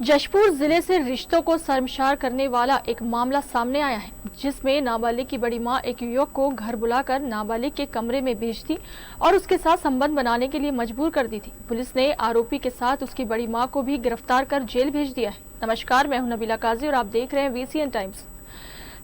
जशपुर जिले से रिश्तों को शर्मसार करने वाला एक मामला सामने आया है, जिसमें नाबालिग की बड़ी मां एक युवक को घर बुलाकर नाबालिग के कमरे में भेज दी और उसके साथ संबंध बनाने के लिए मजबूर कर दी थी। पुलिस ने आरोपी के साथ उसकी बड़ी मां को भी गिरफ्तार कर जेल भेज दिया है। नमस्कार, मैं हूं नबीला काजी और आप देख रहे हैं वीसीएन टाइम्स।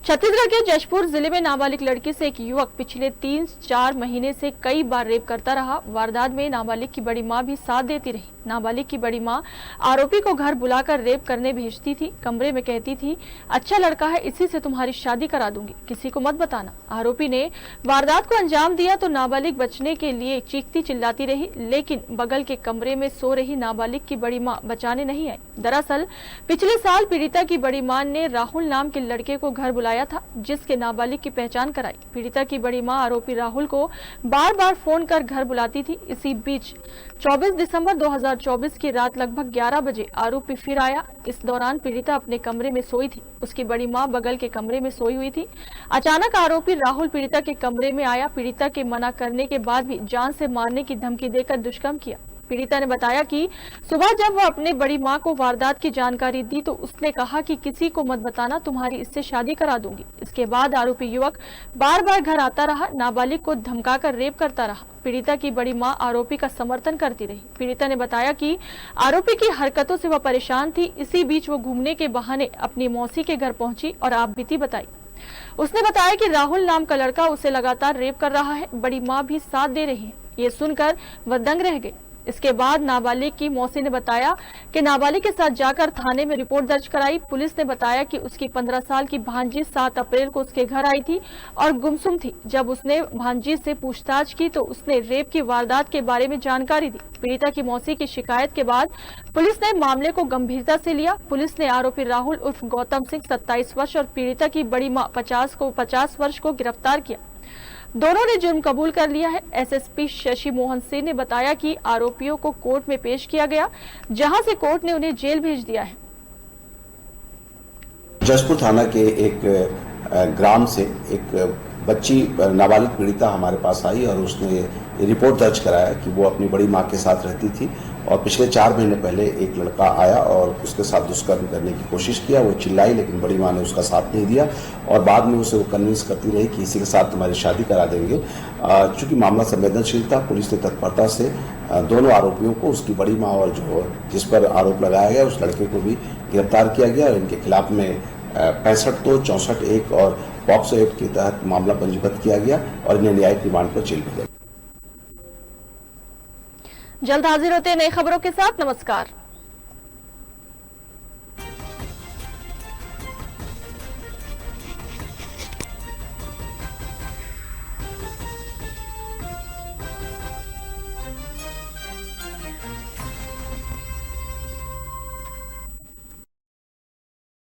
छत्तीसगढ़ के जशपुर जिले में नाबालिग लड़की से एक युवक पिछले 3-4 महीने से कई बार रेप करता रहा। वारदात में नाबालिग की बड़ी मां भी साथ देती रही। नाबालिग की बड़ी मां आरोपी को घर बुलाकर रेप करने भेजती थी। कमरे में कहती थी, अच्छा लड़का है, इसी से तुम्हारी शादी करा दूंगी, किसी को मत बताना। आरोपी ने वारदात को अंजाम दिया तो नाबालिग बचने के लिए चीखती चिल्लाती रही, लेकिन बगल के कमरे में सो रही नाबालिग की बड़ी मां बचाने नहीं आई। दरअसल पिछले साल पीड़िता की बड़ी मां ने राहुल नाम के लड़के को घर बुलाया था, जिसके नाबालिग की पहचान कराई। पीड़िता की बड़ी मां आरोपी राहुल को बार बार फोन कर घर बुलाती थी। इसी बीच 24 दिसंबर 2024 की रात लगभग 11 बजे आरोपी फिर आया। इस दौरान पीड़िता अपने कमरे में सोई थी, उसकी बड़ी मां बगल के कमरे में सोई हुई थी। अचानक आरोपी राहुल पीड़िता के कमरे में आया। पीड़िता के मना करने के बाद भी जान से मारने की धमकी देकर दुष्कर्म किया। पीड़िता ने बताया कि सुबह जब वह अपने बड़ी मां को वारदात की जानकारी दी तो उसने कहा कि किसी को मत बताना, तुम्हारी इससे शादी करा दूंगी। इसके बाद आरोपी युवक बार बार घर आता रहा, नाबालिग को धमकाकर रेप करता रहा। पीड़िता की बड़ी मां आरोपी का समर्थन करती रही। पीड़िता ने बताया कि आरोपी की हरकतों से वह परेशान थी। इसी बीच वो घूमने के बहाने अपनी मौसी के घर पहुंची और आपबीती बताई। उसने बताया कि राहुल नाम का लड़का उसे लगातार रेप कर रहा है। बड़ी मां भी साथ दे रही है। ये सुनकर वह दंग रह गई। इसके बाद नाबालिग की मौसी ने बताया कि नाबालिग के साथ जाकर थाने में रिपोर्ट दर्ज कराई। पुलिस ने बताया कि उसकी 15 साल की भांजी 7 अप्रैल को उसके घर आई थी और गुमसुम थी। जब उसने भांजी से पूछताछ की तो उसने रेप की वारदात के बारे में जानकारी दी। पीड़िता की मौसी की शिकायत के बाद पुलिस ने मामले को गंभीरता से लिया। पुलिस ने आरोपी राहुल उर्फ गौतम सिंह 27 वर्ष और पीड़िता की बड़ी मां 50 वर्ष को गिरफ्तार किया। दोनों ने जुर्म कबूल कर लिया है। एसएसपी शशि मोहन सिंह ने बताया कि आरोपियों को कोर्ट में पेश किया गया, जहां से कोर्ट ने उन्हें जेल भेज दिया है। जशपुर थाना के एक ग्राम से एक बच्ची नाबालिग पीड़िता हमारे पास आई और उसने रिपोर्ट दर्ज कराया कि वो अपनी बड़ी मां के साथ रहती थी और पिछले 4 महीने पहले एक लड़का आया और उसके साथ दुष्कर्म करने की कोशिश किया। वो चिल्लाई, लेकिन बड़ी मां ने उसका साथ नहीं दिया और बाद में उसे वो कन्विंस करती रही कि इसी के साथ तुम्हारी शादी करा देंगे। चूंकि मामला संवेदनशील था, पुलिस ने तत्परता से दोनों आरोपियों को, उसकी बड़ी मां और जो जिस पर आरोप लगाया गया उस लड़के को भी गिरफ्तार किया गया और इनके खिलाफ में 65(2), 64(1) और पॉक्सो एक्ट के तहत मामला पंजीबद्ध किया गया और इन्हें न्यायिक रिमांड पर जेल भेजा। जल्द हाजिर होते हैं नई खबरों के साथ। नमस्कार।